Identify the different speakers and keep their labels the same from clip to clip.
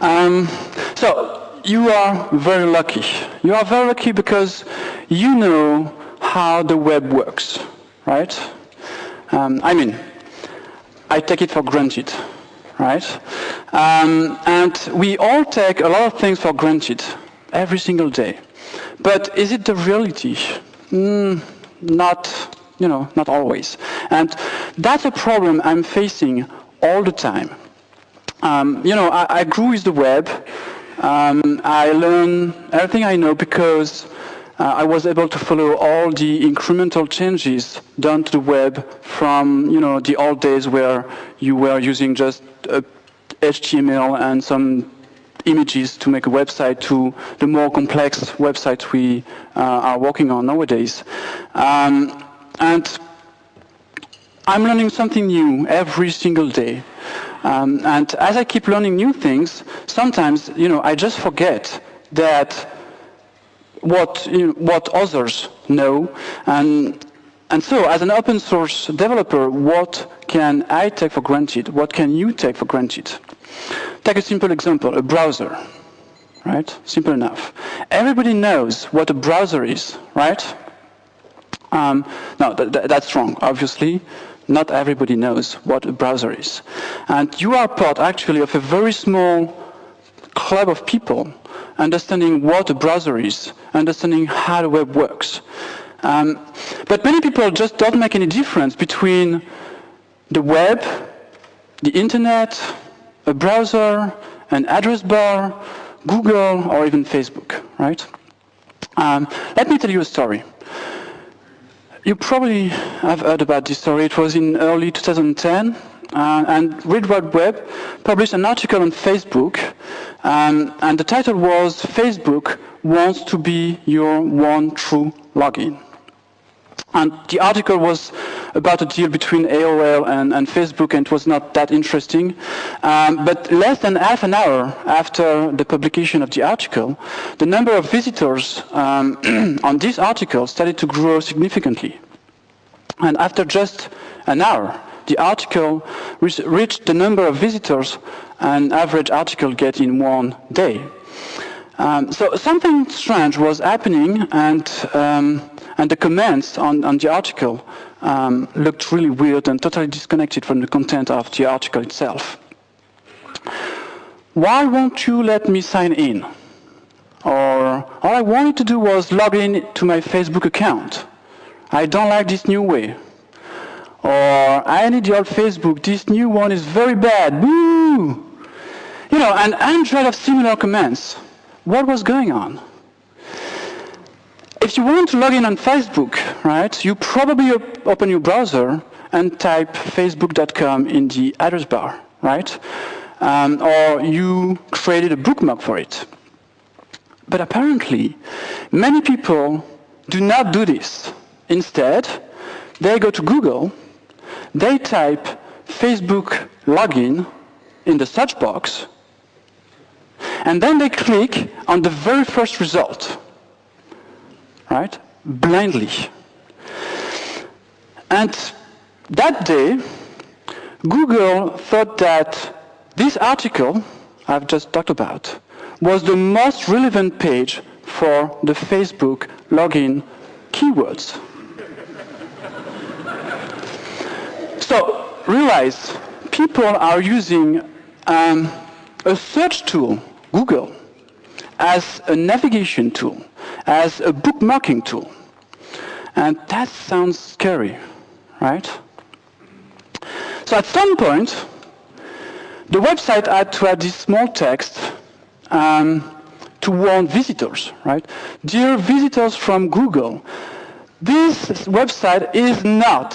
Speaker 1: So you are very lucky. You are very lucky because you know how the web works, right? I mean, I take it for granted, right? And we all take a lot of things for granted every single day. But is it the reality? Not always. And that's a problem I'm facing all the time. I grew with the web. I learned everything I know because I was able to follow all the incremental changes done to the web from, the old days where you were using just HTML and some images to make a website to the more complex websites we are working on nowadays. And I'm learning something new every single day. And as I keep learning new things, sometimes, I just forget that what others know. And so, as an open source developer, what can I take for granted? What can you take for granted? Take a simple example, a browser, right? Simple enough. Everybody knows what a browser is, right? No, that's wrong, obviously. Not everybody knows what a browser is. And you are part, actually, of a very small club of people understanding what a browser is, understanding how the web works. But many people just don't make any difference between the web, the internet, a browser, an address bar, Google, or even Facebook, right? Let me tell you a story. You probably have heard about this story. It was in early 2010, and Read Wide Web published an article on Facebook, and the title was, "Facebook wants to be your one true login." And the article was about a deal between AOL and Facebook, and it was not that interesting. But less than half an hour after the publication of the article, the number of visitors on this article started to grow significantly. And after just an hour, the article reached the number of visitors an average article gets in one day. So something strange was happening, and the comments on the article looked really weird and totally disconnected from the content of the article itself. Why won't you let me sign in? Or all I wanted to do was log in to my Facebook account. I don't like this new way. Or I need the old Facebook, this new one is very bad, boo! And hundreds of similar comments. What was going on? If you want to log in on Facebook, right, you probably open your browser and type facebook.com in the address bar, right? Or you created a bookmark for it. But apparently, many people do not do this. Instead, they go to Google, they type Facebook login in the search box, and then they click on the very first result, right? Blindly. And that day, Google thought that this article I've just talked about was the most relevant page for the Facebook login keywords. So realize people are using a search tool, Google, as a navigation tool, as a bookmarking tool. And that sounds scary, right? So at some point, the website had to add this small text to warn visitors, right? Dear visitors from Google, this website is not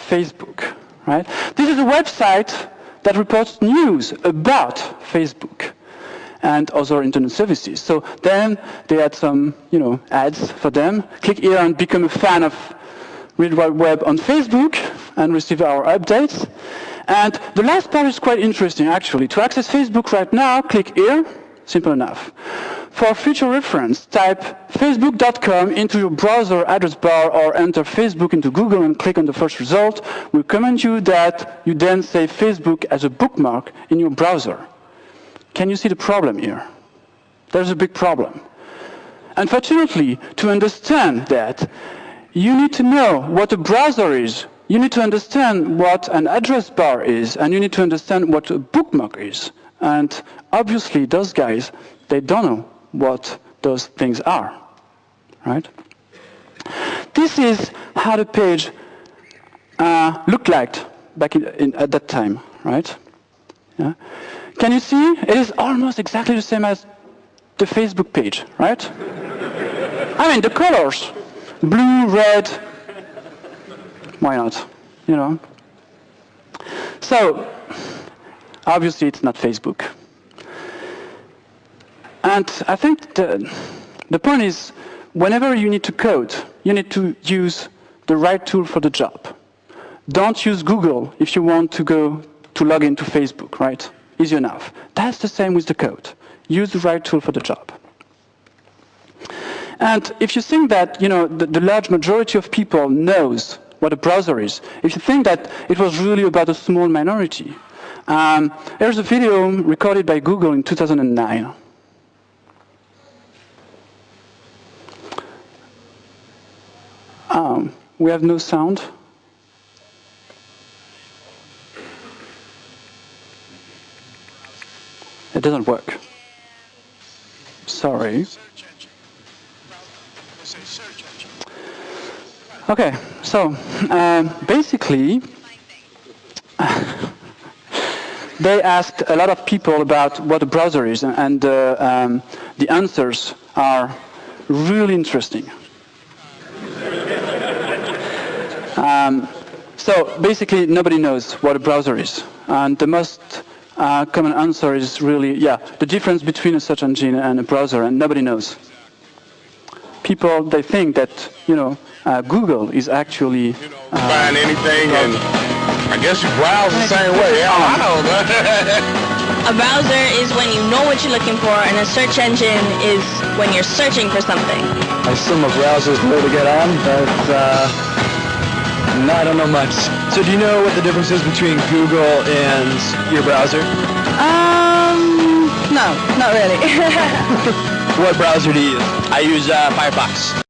Speaker 1: Facebook, right? This is a website that reports news about Facebook and other internet services. So then they had some, ads for them. Click here and become a fan of Read Wide Web on Facebook and receive our updates. And the last part is quite interesting, actually. To access Facebook right now, click here. Simple enough. For future reference, type facebook.com into your browser address bar or enter Facebook into Google and click on the first result. We recommend you that you then save Facebook as a bookmark in your browser. Can you see the problem here? There's a big problem. Unfortunately, to understand that, you need to know what a browser is. You need to understand what an address bar is, and you need to understand what a bookmark is. And obviously, those guys, they don't know what those things are, right? This is how the page looked like back at that time, right? Yeah. Can you see? It is almost exactly the same as the Facebook page, right? I mean, the colors, blue, red, why not, you know? So, obviously it's not Facebook. And I think the point is, whenever you need to code, you need to use the right tool for the job. Don't use Google if you want to go to log into Facebook, right? Easy enough. That's the same with the code. Use the right tool for the job. And if you think that, you know, the large majority of people knows what a browser is, if you think that it was really about a small minority, there's a video recorded by Google in 2009. We have no sound. It doesn't work. Sorry. Okay, so basically, they asked a lot of people about what a browser is, and the answers are really interesting. So basically, nobody knows what a browser is, and the most common answer is really, yeah, the difference between a search engine and a browser, and nobody knows. People, they think that, you know, Google is actually...
Speaker 2: find anything, and I guess you browse the same way. Yeah, I know.
Speaker 3: A browser is when you know what you're looking for, and a search engine is when you're searching for something.
Speaker 4: I assume a browser is the way to get on, but no, I don't know much. So do you know what the difference is between Google and your browser?
Speaker 3: No, not really.
Speaker 4: What browser do you use?
Speaker 5: I use Firefox.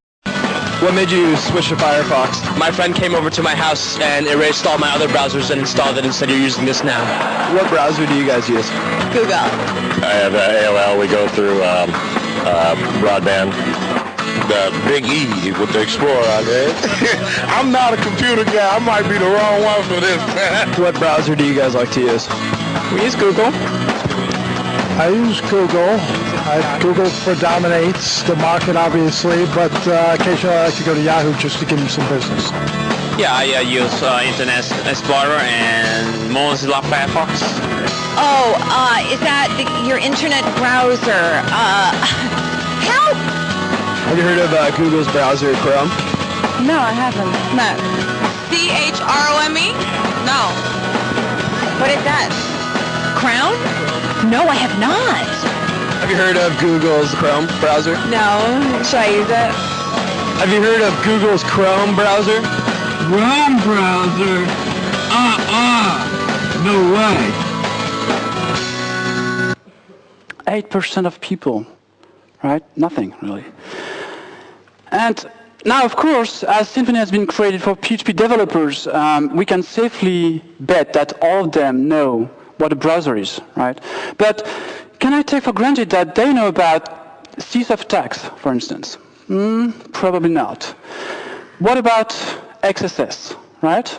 Speaker 4: What made you switch to Firefox?
Speaker 5: My friend came over to my house and erased all my other browsers and installed it and said, you're using this now.
Speaker 4: What browser do you guys use?
Speaker 3: Google.
Speaker 2: I have AOL. We go through broadband. The Big E with the Explorer on it. I'm not a computer guy. I might be the wrong one for this.
Speaker 4: What browser do you guys like to use?
Speaker 5: We use Google.
Speaker 6: I use Google. Google predominates the market, obviously, but occasionally I like to go to Yahoo just to give them some business.
Speaker 5: Yeah, I use Internet Explorer and Mozilla Firefox.
Speaker 7: Oh, is that your internet browser? Help!
Speaker 4: Have you heard of Google's browser, Chrome?
Speaker 7: No, I haven't. No.
Speaker 3: CHROME? No.
Speaker 7: What is that? Crown? No, I have not.
Speaker 4: Have you heard of Google's Chrome browser?
Speaker 7: No. Should I use it?
Speaker 4: Have you heard of Google's Chrome browser?
Speaker 8: Chrome browser? No way.
Speaker 1: 8% of people, right? Nothing, really. And now, of course, as Symfony has been created for PHP developers, we can safely bet that all of them know what a browser is, right? But can I take for granted that they know about CSOF tags, for instance? Probably not. What about XSS, right?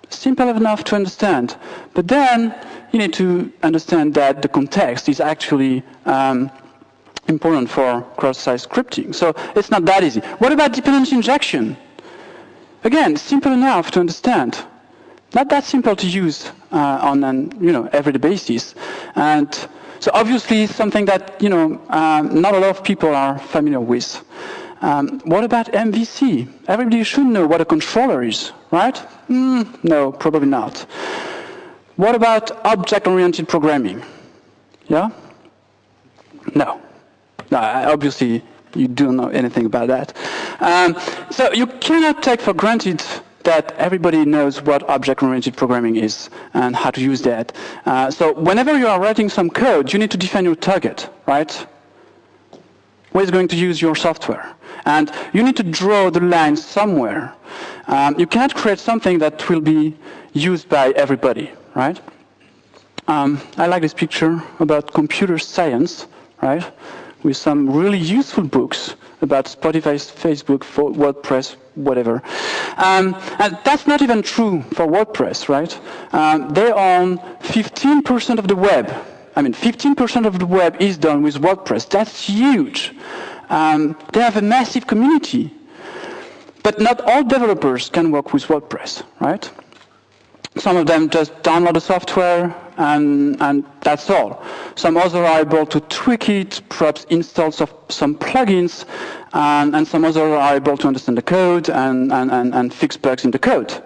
Speaker 1: Simple enough to understand. But then you need to understand that the context is actually important for cross-site scripting. So it's not that easy. What about dependency injection? Again, simple enough to understand. Not that simple to use on an everyday basis. And so obviously something that not a lot of people are familiar with. What about MVC? Everybody should know what a controller is, right? No, probably not. What about object-oriented programming? Yeah? No. Obviously, you don't know anything about that. So you cannot take for granted that everybody knows what object-oriented programming is and how to use that. So whenever you are writing some code, you need to define your target, right? Where is going to use your software? And you need to draw the line somewhere. You can't create something that will be used by everybody, right? I like this picture about computer science, right? With some really useful books about Spotify, Facebook, WordPress, whatever. And that's not even true for WordPress, right? They own 15% of the web. I mean, 15% of the web is done with WordPress. That's huge. They have a massive community. But not all developers can work with WordPress, right? Some of them just download the software and that's all. Some others are able to tweak it, perhaps install some plugins, and some others are able to understand the code and fix bugs in the code.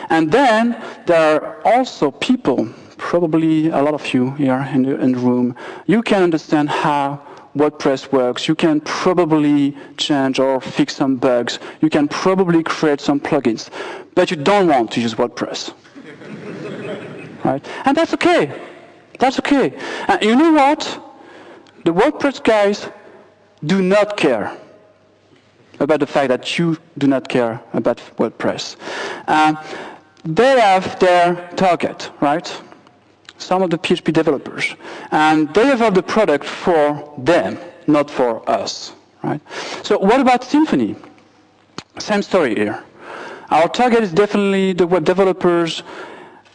Speaker 1: And then there are also people, probably a lot of you here in the room, you can understand how WordPress works. You can probably change or fix some bugs. You can probably create some plugins. But you don't want to use WordPress. Right? And that's okay. That's okay. And you know what? The WordPress guys do not care about the fact that you do not care about WordPress. They have their target, right? Some of the PHP developers. And they develop the product for them, not for us, right? So what about Symfony? Same story here. Our target is definitely the web developers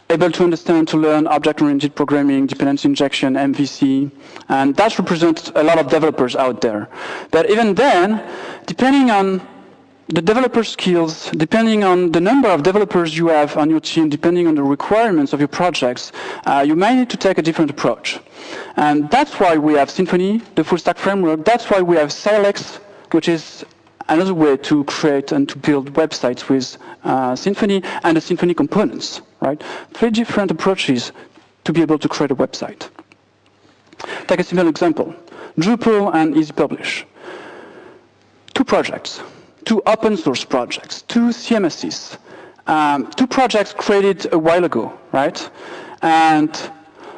Speaker 1: able to understand, to learn object-oriented programming, dependency injection, MVC, and that represents a lot of developers out there. But even then, depending on the developer skills, depending on the number of developers you have on your team, depending on the requirements of your projects, you might need to take a different approach. And that's why we have Symfony, the full stack framework. That's why we have Silex, which is another way to create and to build websites with Symfony and the Symfony components, right? 3 different approaches to be able to create a website. Take a simple example, Drupal and Easy Publish. 2 projects, 2 open source projects, 2 CMSs, 2 projects created a while ago, right? And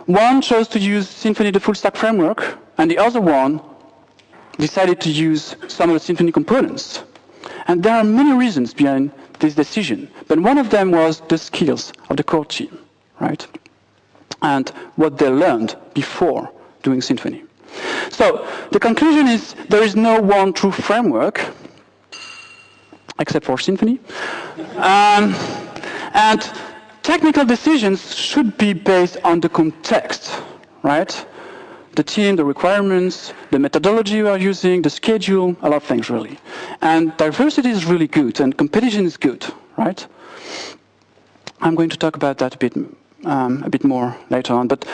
Speaker 1: one chose to use Symfony, the full stack framework, and the other one decided to use some of the Symfony components. And there are many reasons behind this decision, but one of them was the skills of the core team, right? And what they learned before doing Symfony. So the conclusion is there is no one true framework, except for Symfony. And technical decisions should be based on the context, right? The team, the requirements, the methodology we are using, the schedule, a lot of things really. And diversity is really good, and competition is good, right? I'm going to talk about that a bit more later on, but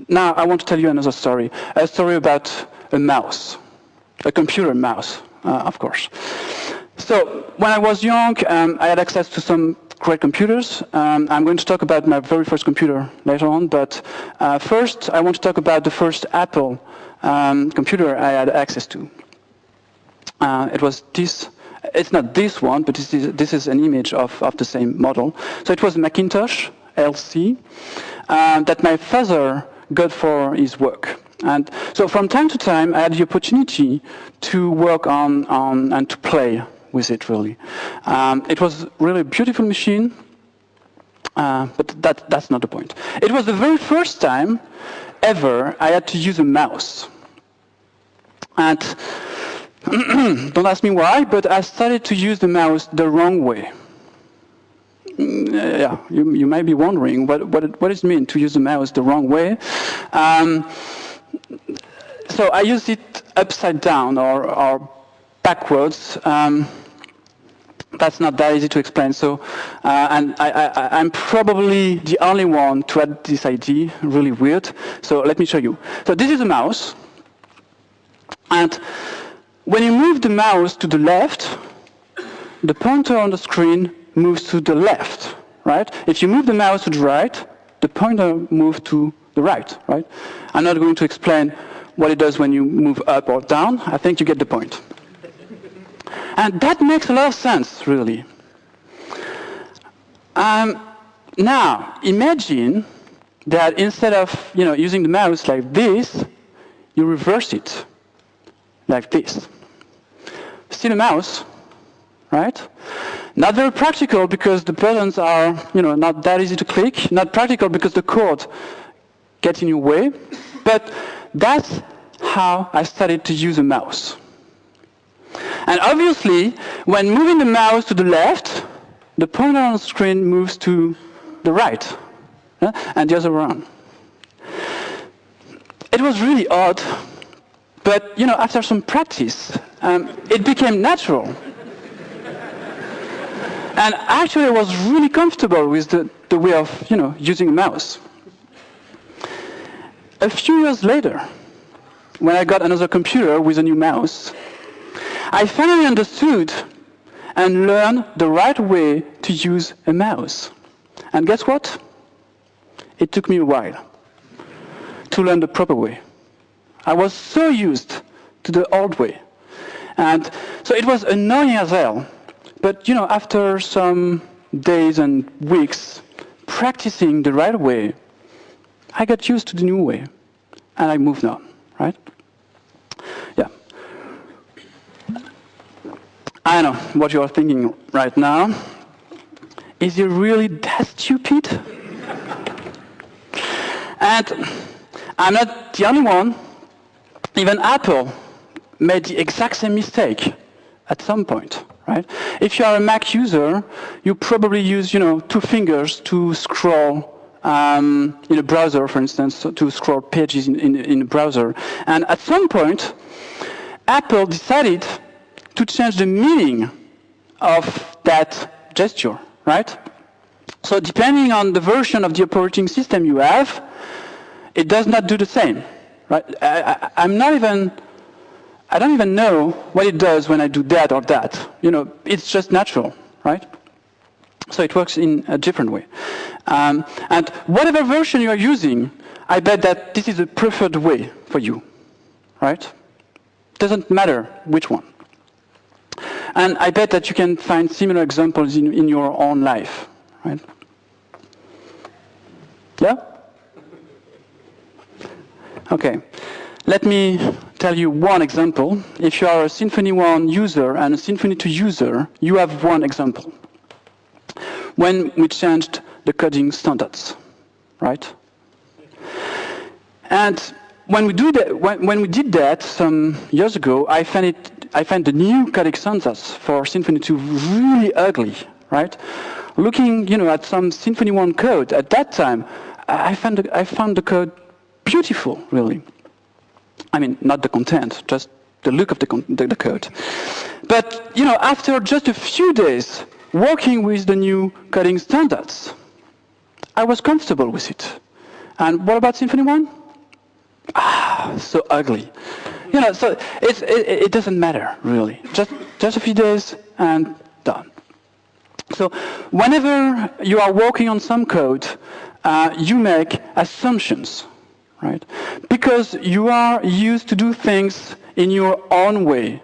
Speaker 1: now I want to tell you another story, a story about a mouse, a computer mouse, of course. So when I was young, I had access to some great computers. I'm going to talk about my very first computer later on, but first I want to talk about the first Apple computer I had access to. It was this. It's not this one, but this is an image of the same model. So it was a Macintosh LC that my father got for his work. And so from time to time, I had the opportunity to work on and to play with it, really. It was really a beautiful machine, but that's not the point. It was the very first time ever I had to use a mouse. And don't ask me why, but I started to use the mouse the wrong way. Yeah, you might be wondering what does it mean to use the mouse the wrong way. So I used it upside down or backwards. That's not that easy to explain. So, and I'm probably the only one to add this idea, really weird. So let me show you. So this is a mouse. And when you move the mouse to the left, the pointer on the screen moves to the left, right? If you move the mouse to the right, the pointer moves to the right, right? I'm not going to explain what it does when you move up or down. I think you get the point. And that makes a lot of sense, really. Now, imagine that instead of using the mouse like this, you reverse it like this. Still a mouse, right? Not very practical because the buttons are not that easy to click. Not practical because the cord gets in your way. But that's how I started to use a mouse. And obviously, when moving the mouse to the left, the pointer on the screen moves to the right, and the other way around. It was really odd, but after some practice, it became natural. And actually, I was really comfortable with the way of using a mouse. A few years later, when I got another computer with a new mouse, I finally understood and learned the right way to use a mouse. And guess what? It took me a while to learn the proper way. I was so used to the old way. And so it was annoying as hell. But after some days and weeks practicing the right way, I got used to the new way. And I moved on, right? Yeah. I know what you are thinking right now. Is he really that stupid? And I'm not the only one. Even Apple made the exact same mistake at some point, right? If you are a Mac user, you probably use, 2 fingers to scroll in a browser, for instance, to scroll pages in a browser. And at some point, Apple decided to change the meaning of that gesture, right? So depending on the version of the operating system you have, it does not do the same, right? I don't even know what it does when I do that or that. It's just natural, right? So it works in a different way. And whatever version you are using, I bet that this is the preferred way for you, right? Doesn't matter which one. And I bet that you can find similar examples in your own life, right? Yeah? Okay. Let me tell you one example. If you are a Symfony 1 user and a Symfony 2 user, you have one example. When we changed the coding standards, right? And when we did that some years ago, I found the new coding standards for Symfony 2 really ugly, right? Looking, at some Symfony 1 code at that time, I found the code beautiful, really. I mean, not the content, just the look of the code. But, after just a few days working with the new coding standards, I was comfortable with it. And what about Symfony 1? So ugly. So it doesn't matter, really. Just a few days and done. So whenever you are working on some code, you make assumptions, right? Because you are used to do things in your own way.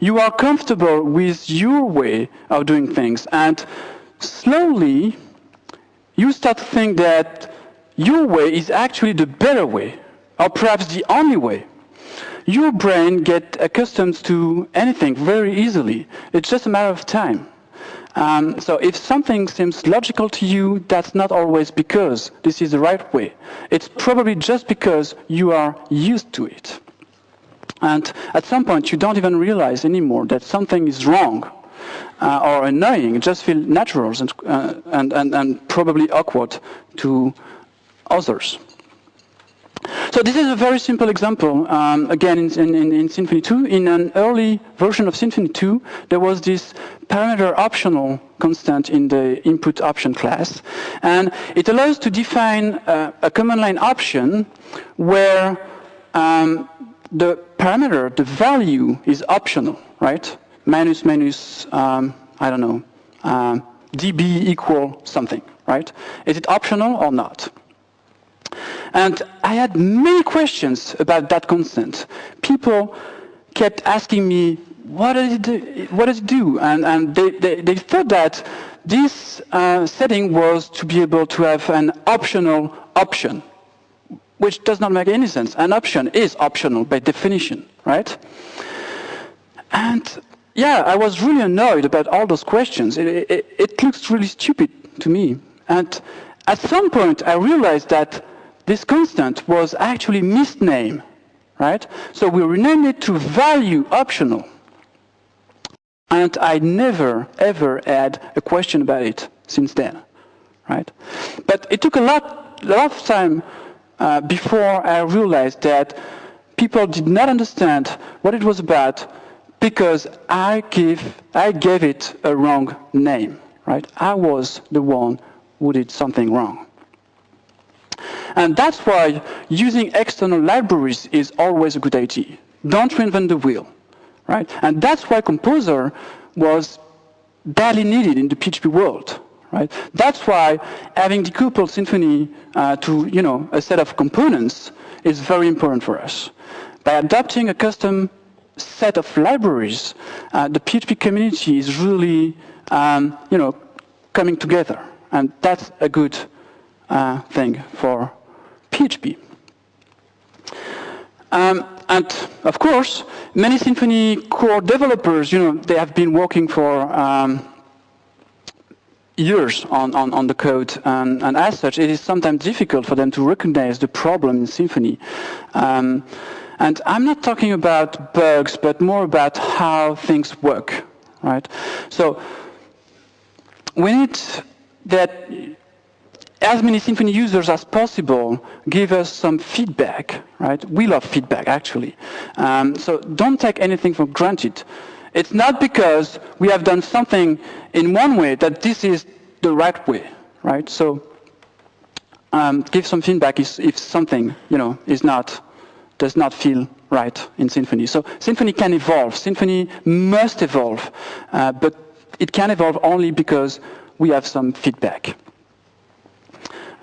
Speaker 1: You are comfortable with your way of doing things, and slowly you start to think that your way is actually the better way, or perhaps the only way. Your brain gets accustomed to anything very easily. It's just a matter of time. So if something seems logical to you, that's not always because this is the right way. It's probably just because you are used to it. And at some point, you don't even realize anymore that something is wrong or annoying. It just feels natural and probably awkward to others. So this is a very simple example. Again, in Symfony 2, in an early version of Symfony 2, there was this parameter optional constant in the input option class. And it allows to define a command line option where the parameter, the value, is optional, right? Minus, I don't know, dB equal something, right? Is it optional or not? And I had many questions about that constant. People kept asking me, what does it do? What does it do? And they thought that this setting was to be able to have an optional option, which does not make any sense. An option is optional by definition, right? And yeah, I was really annoyed about all those questions. It looks really stupid to me. And at some point, I realized that this constant was actually misnamed, right? So we renamed it to value optional. And I never, ever had a question about it since then, right? But it took a lot of time before I realized that people did not understand what it was about because I gave it a wrong name, right? I was the one who did something wrong. And that's why using external libraries is always a good idea. Don't reinvent the wheel, right? And that's why Composer was badly needed in the PHP world, right? That's why having decoupled Symfony to a set of components is very important for us. By adopting a custom set of libraries, the PHP community is really coming together, and that's a good thing for PHP. And of course, many Symfony core developers, they have been working for years on the code, and as such, it is sometimes difficult for them to recognize the problem in Symfony. And I'm not talking about bugs, but more about how things work, right? So we need that as many Symfony users as possible give us some feedback, right? We love feedback, actually. So don't take anything for granted. It's not because we have done something in one way that this is the right way, right? So give some feedback if something, does not feel right in Symfony. So Symfony can evolve. Symfony must evolve, but it can evolve only because we have some feedback.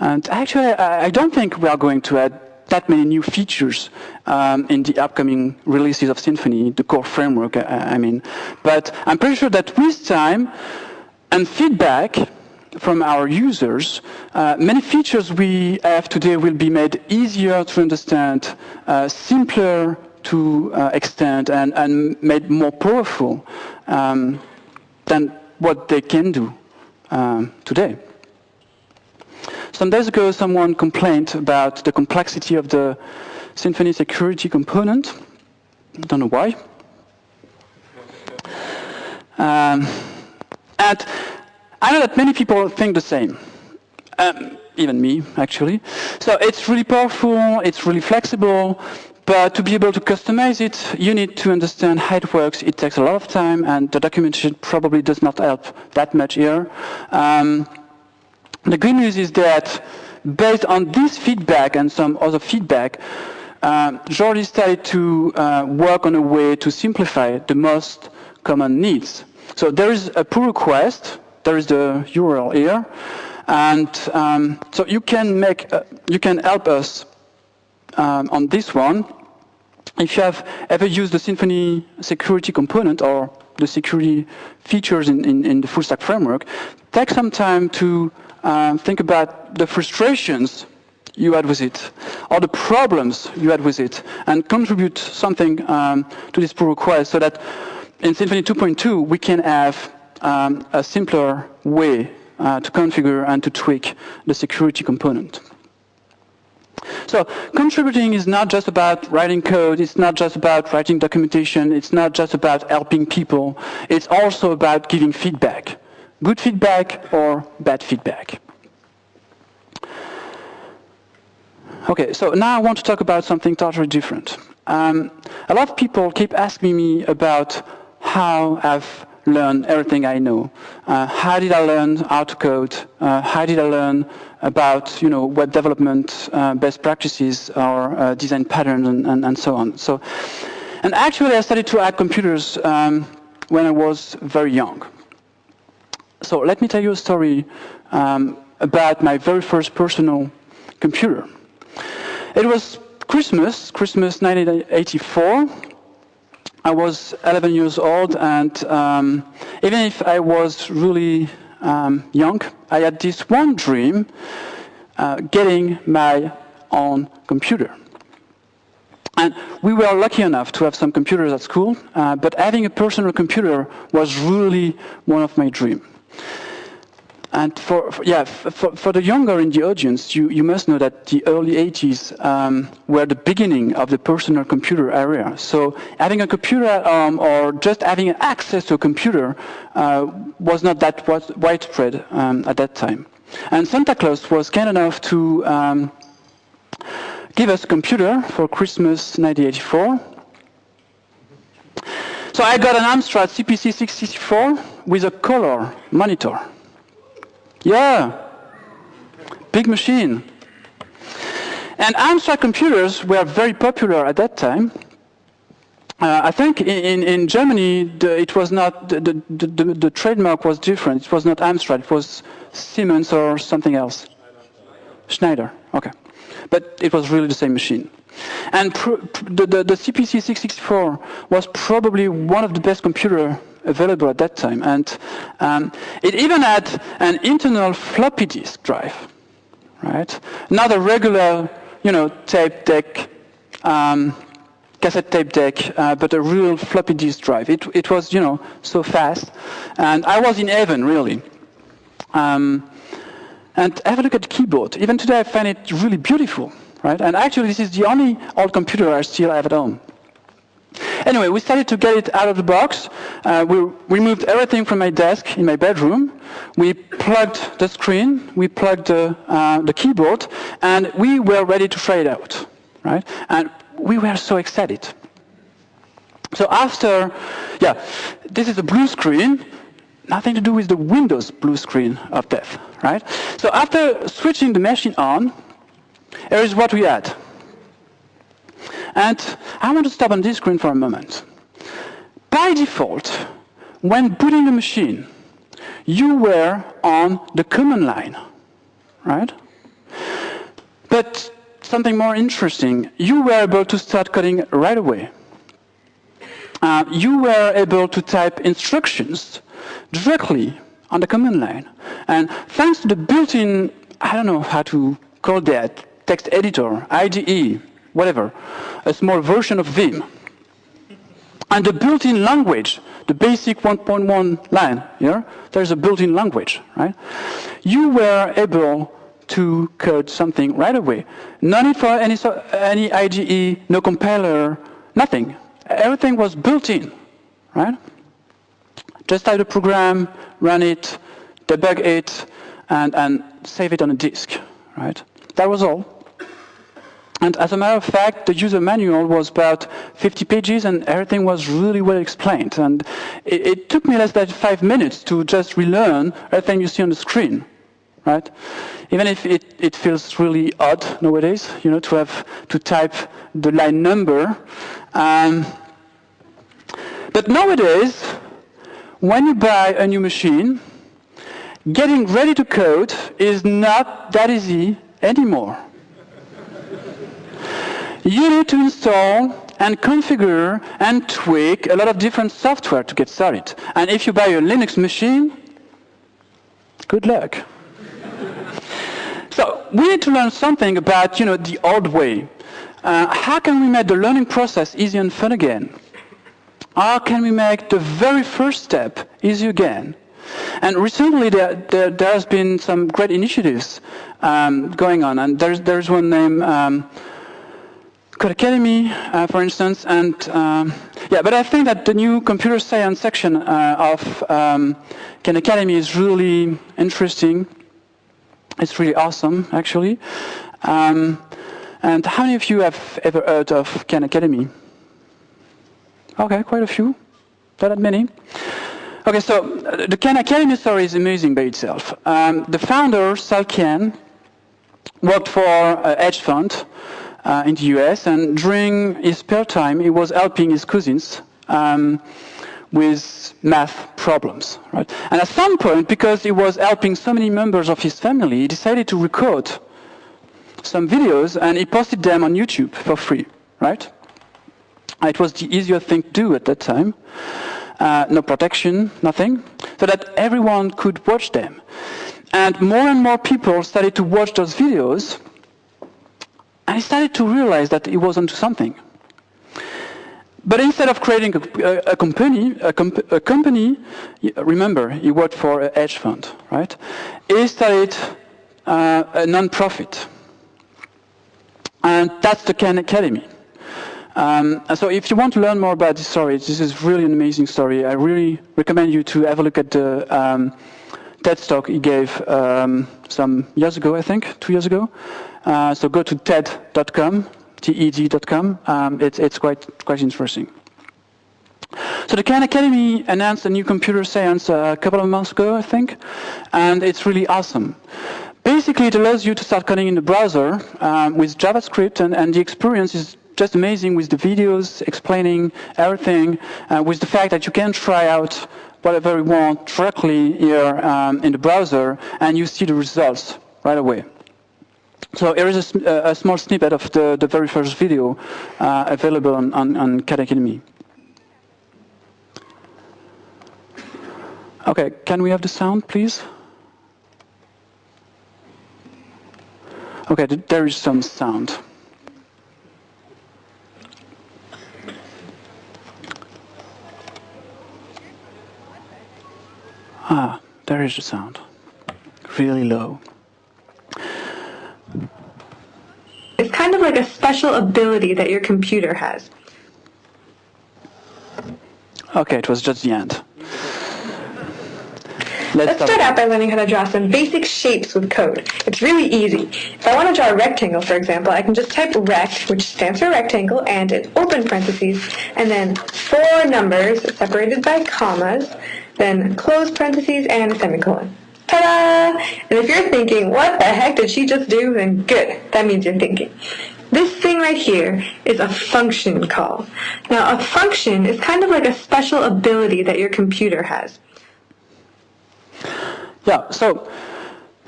Speaker 1: And actually, I don't think we are going to add that many new features in the upcoming releases of Symfony, the core framework, I mean. But I'm pretty sure that with time and feedback from our users, many features we have today will be made easier to understand, simpler to extend, and made more powerful than what they can do today. Some days ago, someone complained about the complexity of the Symfony security component. I don't know why. And I know that many people think the same. Even me, actually. So it's really powerful, it's really flexible, but to be able to customize it, you need to understand how it works. It takes a lot of time, and the documentation probably does not help that much here. The good news is that based on this feedback and some other feedback, Jordi started to work on a way to simplify the most common needs. So there is a pull request, there is the URL here, and so you can help us on this one. If you have ever used the Symfony security component or the security features in the full stack framework, take some time to think about the frustrations you had with it, or the problems you had with it, and contribute something to this pull request so that in Symfony 2.2 we can have a simpler way to configure and to tweak the security component. So contributing is not just about writing code, it's not just about writing documentation, it's not just about helping people, it's also about giving feedback. Good feedback or bad feedback. Okay, so now I want to talk about something totally different. A lot of people keep asking me about how I've learned everything I know. How did I learn how to code? How did I learn about web development best practices or design patterns and so on? So, and actually I started to hack computers when I was very young. So let me tell you a story about my very first personal computer. It was Christmas 1984. I was 11 years old, and even if I was really young, I had this one dream, getting my own computer. And we were lucky enough to have some computers at school, but having a personal computer was really one of my dreams. And for the younger in the audience, you must know that the early 80s were the beginning of the personal computer era. So having a computer at home or just having access to a computer was not that widespread at that time. And Santa Claus was kind enough to give us a computer for Christmas 1984. So I got an Amstrad CPC 664 with a color monitor. Yeah, big machine. And Amstrad computers were very popular at that time. I think in Germany it was not, the trademark was different. It was not Amstrad, it was Siemens or something else. Schneider, okay. But it was really the same machine. And the CPC 664 was probably one of the best computers available at that time. And it even had an internal floppy disk drive, right? Not a regular, tape deck, cassette tape deck, but a real floppy disk drive. It was, so fast. And I was in heaven, really. And have a look at the keyboard. Even today, I find it really beautiful, right? And actually, this is the only old computer I still have at home. Anyway, we started to get it out of the box. We removed everything from my desk in my bedroom. We plugged the screen, we plugged the keyboard, and we were ready to try it out, right? And we were so excited. So after, this is a blue screen. Nothing to do with the Windows blue screen of death, right? So after switching the machine on, here is what we had. And I want to stop on this screen for a moment. By default, when booting the machine, you were on the command line, right? But something more interesting, you were able to start coding right away. You were able to type instructions directly on the command line. And thanks to the built-in, I don't know how to call that, text editor, IDE, whatever, a small version of Vim. And the built-in language, the basic 1.1 line, there's a built-in language, right? You were able to code something right away. No need for any IDE, no compiler, nothing. Everything was built in, right? Just type the program, run it, debug it, and save it on a disk, right? That was all. And as a matter of fact, the user manual was about 50 pages, and everything was really well explained. And it took me less than 5 minutes to just relearn everything you see on the screen, right? Even if it feels really odd nowadays, to have to type the line number. But nowadays, when you buy a new machine, getting ready to code is not that easy anymore. You need to install and configure and tweak a lot of different software to get started. And if you buy a Linux machine, good luck. So we need to learn something about, the old way. How can we make the learning process easy and fun again? How can we make the very first step easy again? And recently there has been some great initiatives going on, and there's one named Code Academy, for instance, and but I think that the new computer science section of Khan Academy is really interesting. It's really awesome, actually. And how many of you have ever heard of Khan Academy? Okay, quite a few. Not that many. Okay, so the Khan Academy story is amazing by itself. The founder, Sal Khan, worked for a hedge fund in the US, and during his spare time, he was helping his cousins with math problems, right? And at some point, because he was helping so many members of his family, he decided to record some videos, and he posted them on YouTube for free, right? It was the easier thing to do at that time. No protection, nothing, so that everyone could watch them. And more people started to watch those videos, and I started to realize that it was onto something. But instead of creating a company, remember, he worked for a hedge fund, right? He started a non-profit. And that's the Khan Academy. So if you want to learn more about this story, this is really an amazing story. I really recommend you to have a look at the TED talk he gave some years ago, I think, 2 years ago. So go to TED.com. TED.com. It's quite interesting. So the Khan Academy announced a new computer science a couple of months ago, I think, and it's really awesome. Basically, it allows you to start coding in the browser with JavaScript, and the experience is just amazing with the videos explaining everything, with the fact that you can try out whatever you want directly here in the browser, and you see the results right away. So here is a small snippet of the very first video available on Khan Academy. Okay, can we have the sound, please? Okay, there is some sound. Ah, there is the sound. Really low.
Speaker 9: It's kind of like a special ability that your computer has.
Speaker 1: Okay, it was just the end.
Speaker 9: Let's start out by learning how to draw some basic shapes with code. It's really easy. If I want to draw a rectangle, for example, I can just type rect, which stands for rectangle, and in open parentheses, and then 4 numbers separated by commas, then close parentheses and a semicolon. Ta-da! And if you're thinking, what the heck did she just do, then good, that means you're thinking. This thing right here is a function call. Now, a function is kind of like a special ability that your computer has.
Speaker 1: Yeah, so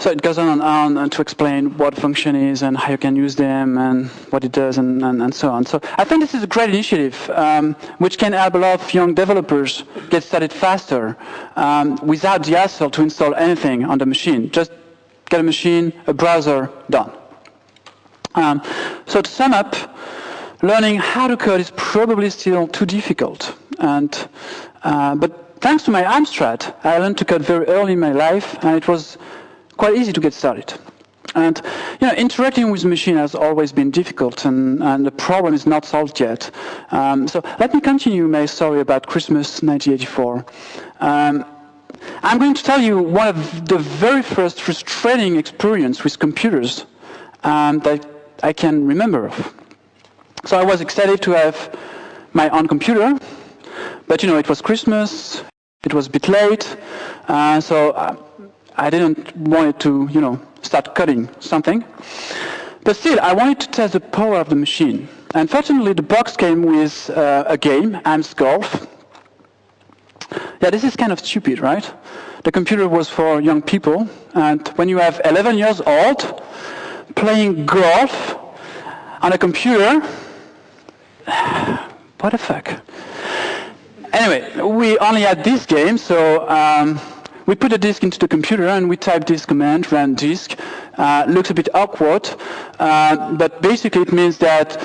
Speaker 1: it goes on and on to explain what function is and how you can use them and what it does and so on. So I think this is a great initiative which can help a lot of young developers get started faster without the hassle to install anything on the machine. Just get a machine, a browser, done. So to sum up, learning how to code is probably still too difficult. But thanks to my Amstrad, I learned to code very early in my life, and it was quite easy to get started. And interacting with the machine has always been difficult, and the problem is not solved yet. So let me continue my story about Christmas 1984. I'm going to tell you one of the very first frustrating experience with computers that I can remember. So I was excited to have my own computer, but it was Christmas, it was a bit late, so I didn't want it to, start coding something. But still, I wanted to test the power of the machine. And fortunately, the box came with a game, Am's Golf. Yeah, this is kind of stupid, right? The computer was for young people, and when you have 11 years old, playing golf on a computer, what the fuck? Anyway, we only had this game, so we put a disk into the computer and we type this command, run disk. Looks a bit awkward, but basically it means that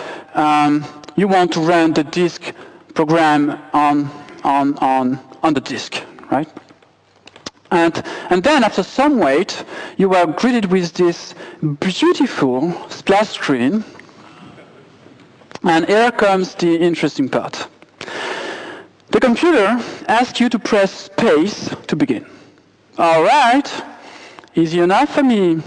Speaker 1: you want to run the disk program on the disk, right? And then after some wait, you are greeted with this beautiful splash screen. And here comes the interesting part. The computer asks you to press space to begin. All right, easy enough for me.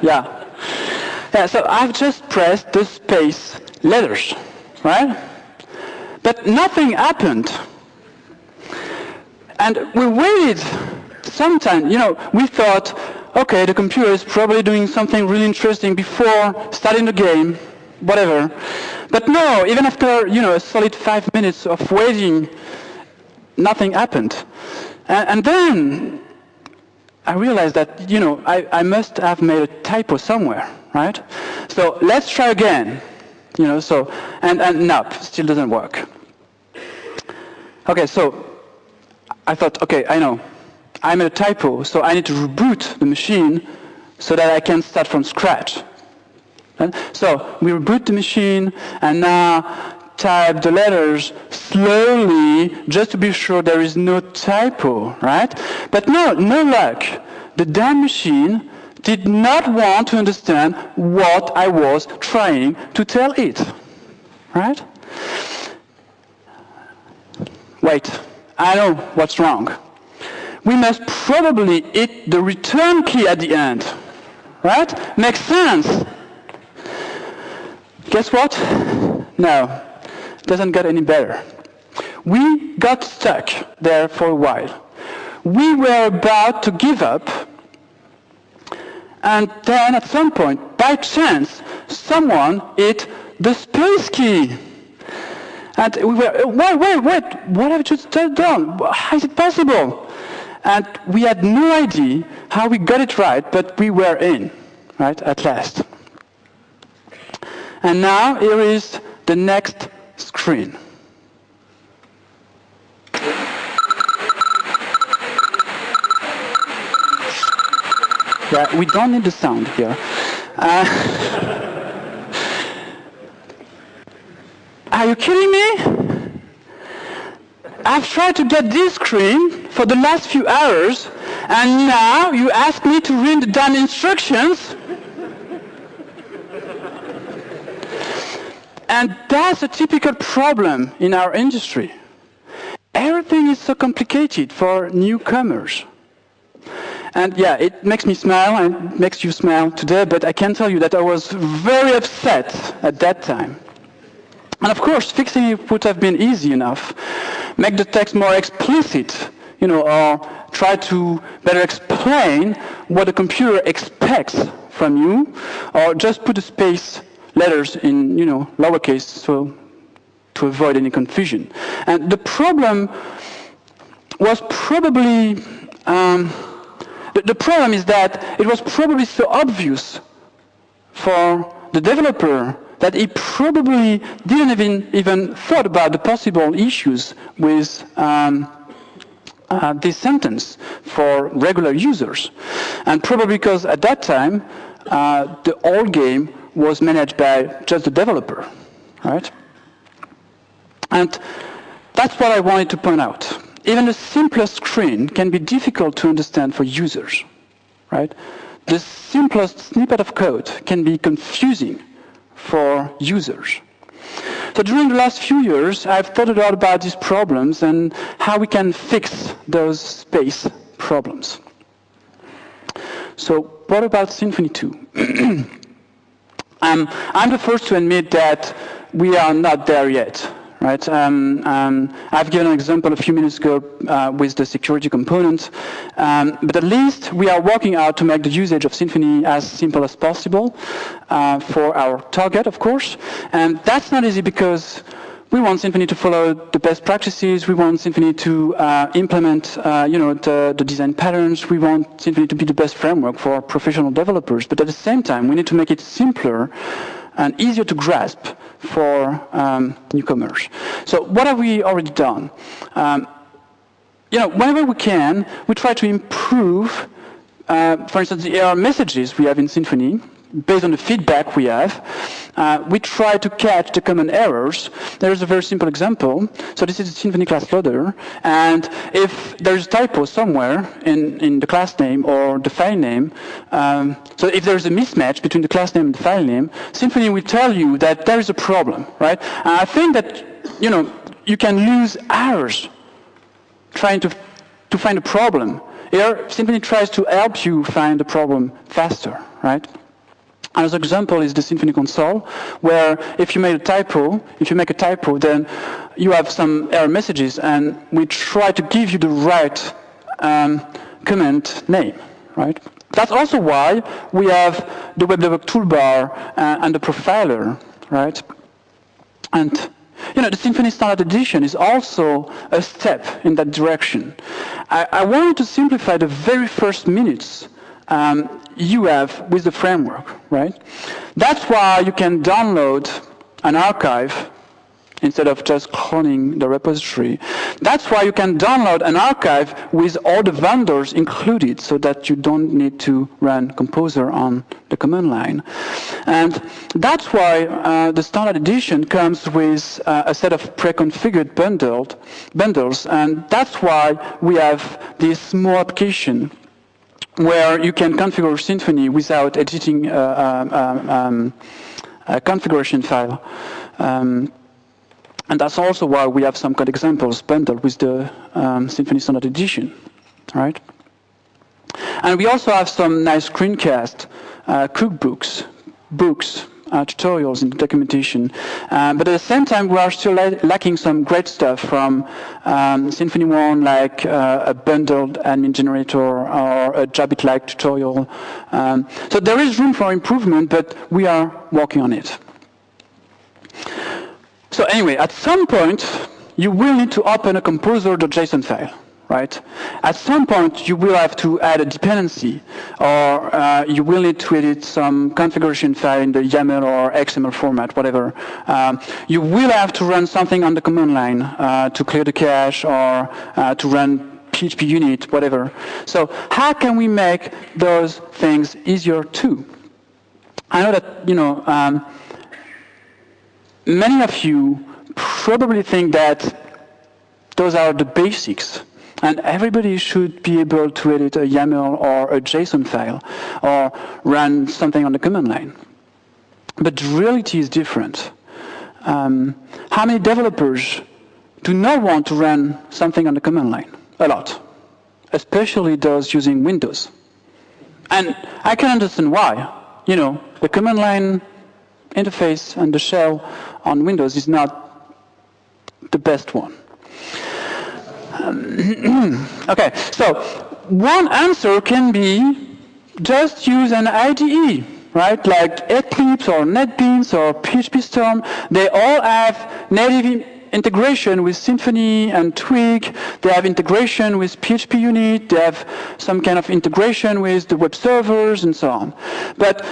Speaker 1: Yeah, so I've just pressed the space letters, right? But nothing happened. And we waited some time, we thought, okay, the computer is probably doing something really interesting before starting the game, whatever. But no, even after, a solid 5 minutes of waiting, nothing happened. And then I realized that, I must have made a typo somewhere, right? So let's try again, so, and nope, still doesn't work. Okay, so I thought, okay, I know, I made a typo, so I need to reboot the machine so that I can start from scratch. Right? So we reboot the machine, and now type the letters slowly just to be sure there is no typo, right? But no luck. The damn machine did not want to understand what I was trying to tell it, right? Wait, I know what's wrong. We must probably hit the return key at the end, right? Makes sense. Guess what? No. Doesn't get any better. We got stuck there for a while. We were about to give up, and then at some point, by chance, someone hit the space key. And we were, wait, what have you just done? How is it possible? And we had no idea how we got it right, but we were in, right, at last. And now here is the next screen. Yeah, we don't need the sound here. Are you kidding me? I've tried to get this screen for the last few hours, and now you ask me to read the damn instructions? And that's a typical problem in our industry. Everything is so complicated for newcomers. And yeah, it makes me smile and it makes you smile today, but I can tell you that I was very upset at that time. And of course, fixing it would have been easy enough. Make the text more explicit, or try to better explain what the computer expects from you, or just put the space letters in, lowercase, so to avoid any confusion. And the problem was probably, the problem is that it was probably so obvious for the developer that he probably didn't even thought about the possible issues with this sentence for regular users. And probably because at that time, the whole game was managed by just the developer, right? And that's what I wanted to point out. Even the simplest screen can be difficult to understand for users, right? The simplest snippet of code can be confusing for users. So during the last few years, I've thought a lot about these problems and how we can fix those space problems. So what about Symfony 2? I'm the first to admit that we are not there yet, right? I've given an example a few minutes ago with the security component, but at least we are working out to make the usage of Symfony as simple as possible for our target, of course. And that's not easy because we want Symfony to follow the best practices. We want Symfony to implement, the design patterns. We want Symfony to be the best framework for professional developers. But at the same time, we need to make it simpler and easier to grasp for newcomers. So what have we already done? Whenever we can, we try to improve, for instance, the error messages we have in Symfony. Based on the feedback we have, we try to catch the common errors. There is a very simple example. So this is the Symfony class loader, and if there's a typo somewhere in the class name or the file name, so if there's a mismatch between the class name and the file name, Symfony will tell you that there is a problem, right? And I think that you can lose hours trying to find a problem. Here, Symfony tries to help you find the problem faster, right? Another example is the Symphony Console, where if you make a typo, then you have some error messages, and we try to give you the right command name, right? That's also why we have the WebDebug toolbar and the profiler, right? And the Symfony Standard Edition is also a step in that direction. I wanted to simplify the very first minutes you have with the framework, right? That's why you can download an archive instead of just cloning the repository. That's why you can download an archive with all the vendors included so that you don't need to run Composer on the command line. And that's why the standard edition comes with a set of pre-configured bundles, and that's why we have this small application where you can configure Symfony without editing a configuration file. And that's also why we have some code examples bundled with the Symfony Standard Edition, right? And we also have some nice screencast, cookbooks, books, tutorials in the documentation. But at the same time, we are still lacking some great stuff from Symfony 1, like a bundled admin generator or a Jabit-like tutorial. So there is room for improvement, but we are working on it. So anyway, at some point, you will need to open a composer.json file, right? At some point, you will have to add a dependency, or you will need to edit some configuration file in the YAML or XML format, whatever. You will have to run something on the command line to clear the cache, or to run PHP unit, whatever. So how can we make those things easier too? I know that, many of you probably think that those are the basics, and everybody should be able to edit a YAML or a JSON file or run something on the command line. But the reality is different. How many developers do not want to run something on the command line? A lot, especially those using Windows. And I can understand why. The command line interface and the shell on Windows is not the best one. Okay, so one answer can be just use an IDE, right? Like Eclipse or NetBeans or PHP Storm. They all have native integration with Symfony and Twig. They have integration with PHP unit. They have some kind of integration with the web servers and so on. But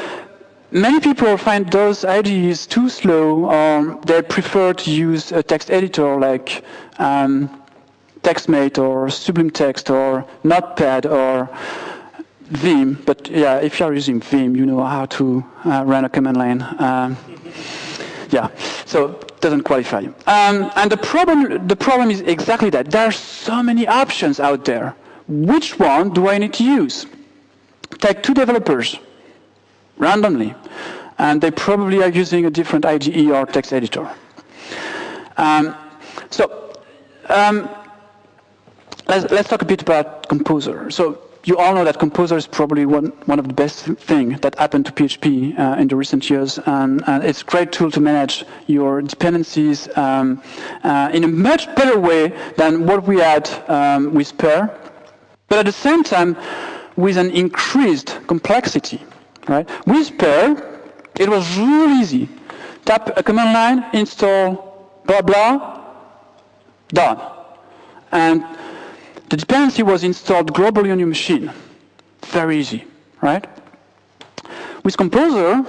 Speaker 1: many people find those IDEs too slow, or they prefer to use a text editor like TextMate or Sublime Text or Notepad or Vim. But yeah, if you're using Vim, you know how to run a command line. Yeah, so it doesn't qualify. And the problem is exactly that. There are so many options out there. Which one do I need to use? Take two developers randomly, and they probably are using a different IDE or text editor. Let's talk a bit about Composer. So you all know that Composer is probably one of the best things that happened to PHP in the recent years, and it's a great tool to manage your dependencies in a much better way than what we had with Pair, but at the same time with an increased complexity. Right? With Pair, it was really easy. Tap a command line, install blah blah, done. And the dependency was installed globally on your machine. Very easy, right? With Composer,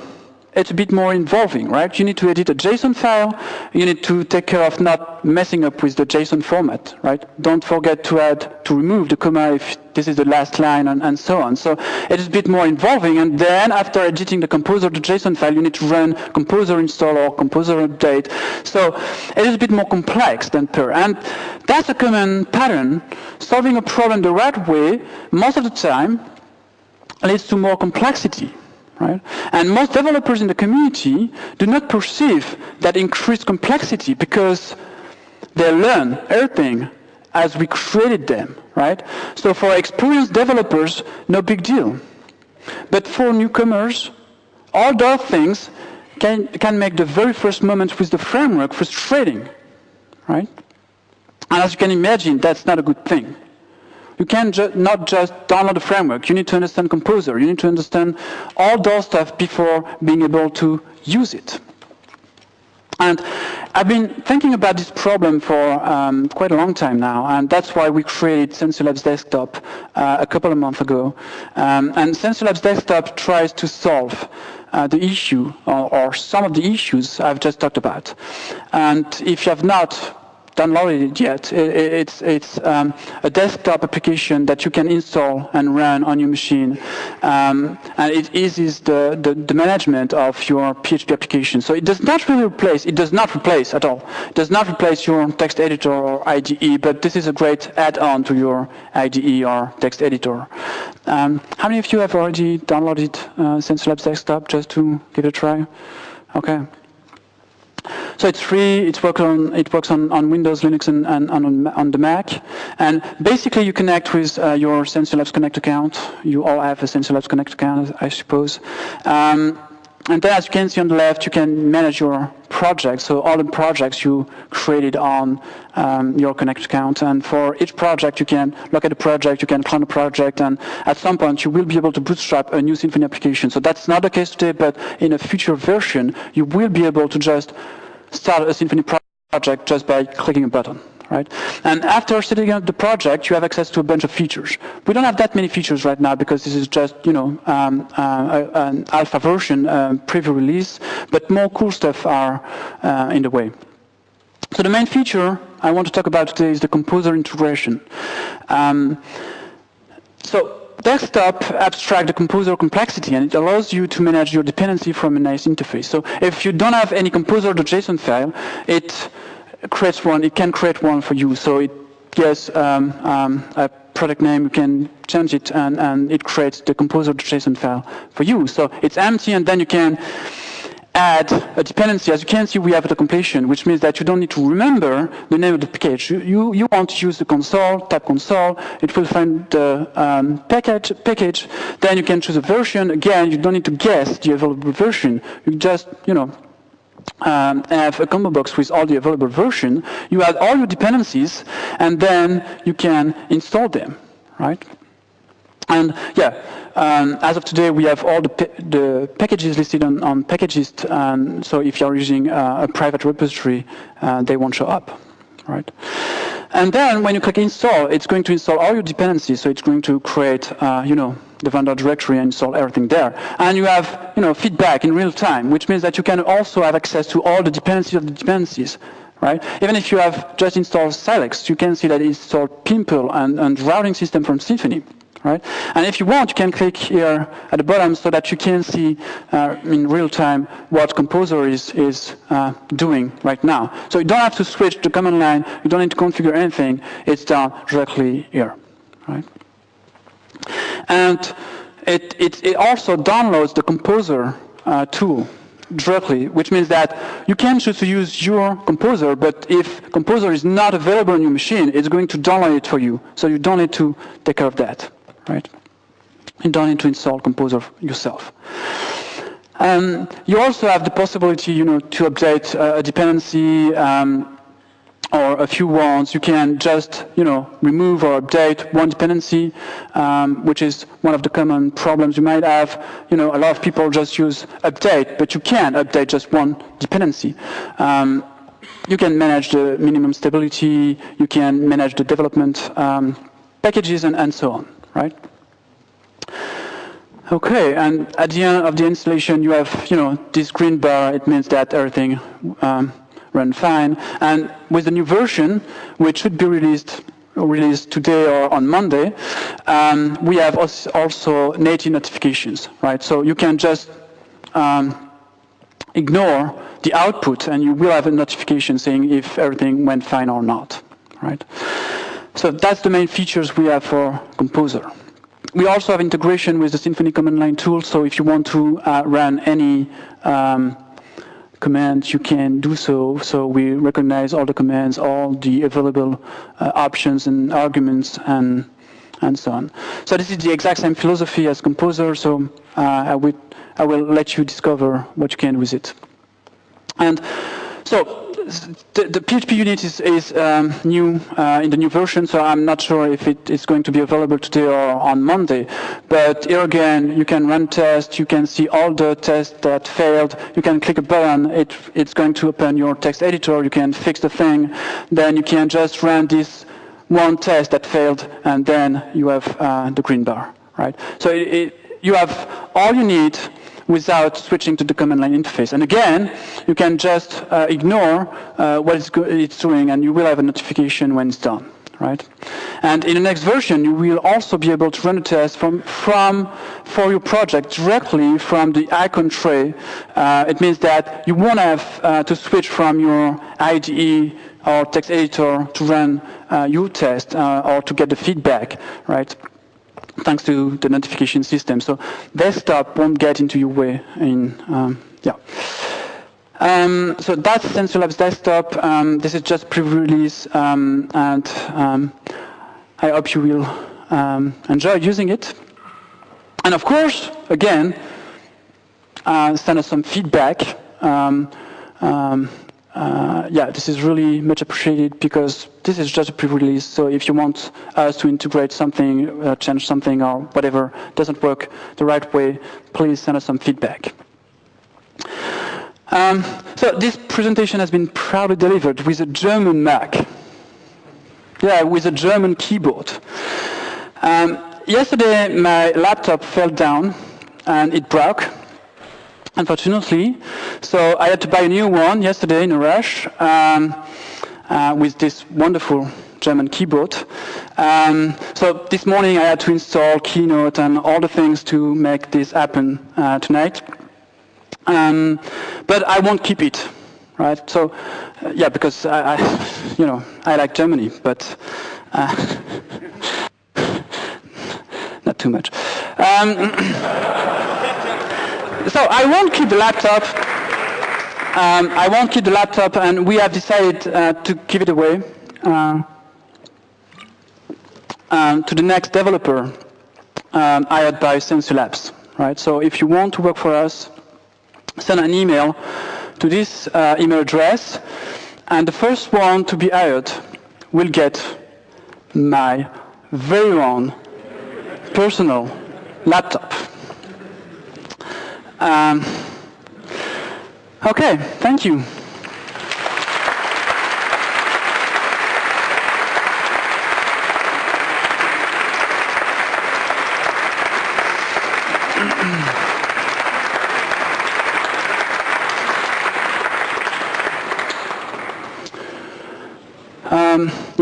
Speaker 1: it's a bit more involving, right? You need to edit a JSON file. You need to take care of not messing up with the JSON format, right? Don't forget to remove the comma if this is the last line, and so on. So it is a bit more involving. And then after editing the Composer to JSON file, you need to run Composer install or Composer update. So it is a bit more complex than Pair. And that's a common pattern. Solving a problem the right way, most of the time, leads to more complexity. Right? And most developers in the community do not perceive that increased complexity because they learn everything as we created them, right? So for experienced developers, no big deal. But for newcomers, all those things can make the very first moment with the framework frustrating, right? And as you can imagine, that's not a good thing. You can't not just download the framework. You need to understand Composer. You need to understand all those stuff before being able to use it. And I've been thinking about this problem for quite a long time now, and that's why we created SymfonyLive's Desktop a couple of months ago. And SymfonyLive's Desktop tries to solve the issue, or some of the issues I've just talked about. And if you have not downloaded it yet, it's a desktop application that you can install and run on your machine, and it eases the management of your PHP application. So it does not replace at all. It does not replace your text editor or IDE, but this is a great add-on to your IDE or text editor. How many of you have already downloaded SymfonyLive's Desktop just to give it a try? Okay. So it's free. It works on Windows, Linux, and on the Mac. And basically, you connect with your SymfonyLive's Connect account. You all have a SymfonyLive's Connect account, I suppose. And then, as you can see on the left, you can manage your projects. So all the projects you created on your Connect account. And for each project, you can look at the project, you can clone the project, and at some point, you will be able to bootstrap a new Symfony application. So that's not the case today, but in a future version, you will be able to just start a Symfony project just by clicking a button. Right? And after setting up the project, you have access to a bunch of features. We don't have that many features right now because this is just, an alpha version, preview release, but more cool stuff are in the way. So the main feature I want to talk about today is the composer integration. So Desktop abstracts the composer complexity, and it allows you to manage your dependency from a nice interface. So if you don't have any composer.json file, it can create one for you. So it gets a product name, you can change it, and it creates the composer.json file for you. So it's empty, and then you can add a dependency. As you can see, we have the completion, which means that you don't need to remember the name of the package. You want to use the console, type console, it will find the package, then you can choose a version. Again, you don't need to guess the available version. You just, have a combo box with all the available version. You add all your dependencies, and then you can install them, right? And as of today, we have all the packages listed on Packagist. So if you're using a private repository, they won't show up, right? And then when you click install, it's going to install all your dependencies. So it's going to create, the vendor directory and install everything there. And you have, feedback in real time, which means that you can also have access to all the dependencies of the dependencies. Right? Even if you have just installed Silex, you can see that it installed Pimple and routing system from Symfony. Right? And if you want, you can click here at the bottom so that you can see in real time what Composer is doing right now. So you don't have to switch the command line. You don't need to configure anything. It's done directly here. Right? And it also downloads the Composer tool directly, which means that you can choose to use your Composer, but if Composer is not available on your machine, it's going to download it for you. So you don't need to take care of that. Right? You don't need to install Composer yourself. You also have the possibility, to update a dependency or a few ones. You can just, remove or update one dependency, which is one of the common problems you might have. A lot of people just use update, but you can update just one dependency. You can manage the minimum stability. You can manage the development packages and so on. Right? Okay, and at the end of the installation, you have, this green bar. It means that everything ran fine. And with the new version, which should be released today or on Monday, we have also native notifications, right? So you can just ignore the output, and you will have a notification saying if everything went fine or not, right? So that's the main features we have for Composer. We also have integration with the Symfony command line tool, so if you want to run any commands, you can do so. So we recognize all the commands, all the available options and arguments, and so on. So this is the exact same philosophy as Composer, so I will let you discover what you can with it. And so the PHP unit is new in the new version, so I'm not sure if it is going to be available today or on Monday. But here again, you can run tests, you can see all the tests that failed, you can click a button, it's going to open your text editor, you can fix the thing, then you can just run this one test that failed, and then you have the green bar, right? So you have all you need without switching to the command line interface. And again, you can just ignore what it's doing, and you will have a notification when it's done, right? And in the next version, you will also be able to run a test for your project directly from the icon tray. It means that you won't have to switch from your IDE or text editor to run your test or to get the feedback, right? Thanks to the notification system. So desktop won't get into your way. So that's SymfonyLive's desktop. This is just pre-release, and I hope you will enjoy using it. And of course, again, send us some feedback. This is really much appreciated because this is just a pre-release. So if you want us to integrate something, change something, or whatever doesn't work the right way, please send us some feedback. So this presentation has been proudly delivered with a German Mac. Yeah, with a German keyboard. Yesterday, my laptop fell down and it broke, unfortunately. So I had to buy a new one yesterday in a rush with this wonderful German keyboard. So this morning I had to install Keynote and all the things to make this happen tonight. But I won't keep it, right? So, because I like Germany, but not too much. So I won't keep the laptop. And we have decided to give it away to the next developer hired by SymfonyLive, right? So if you want to work for us, send an email to this email address, and the first one to be hired will get my very own personal laptop. Okay, thank you.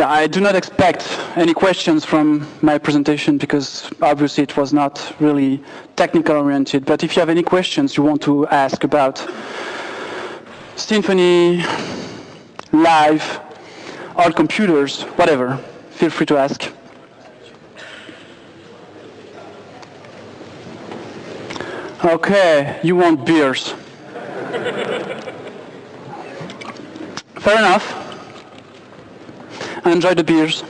Speaker 1: I do not expect any questions from my presentation because obviously it was not really technical oriented. But if you have any questions you want to ask about Symfony, Live, or computers, whatever, feel free to ask. Okay, you want beers. Fair enough. Enjoy the beers.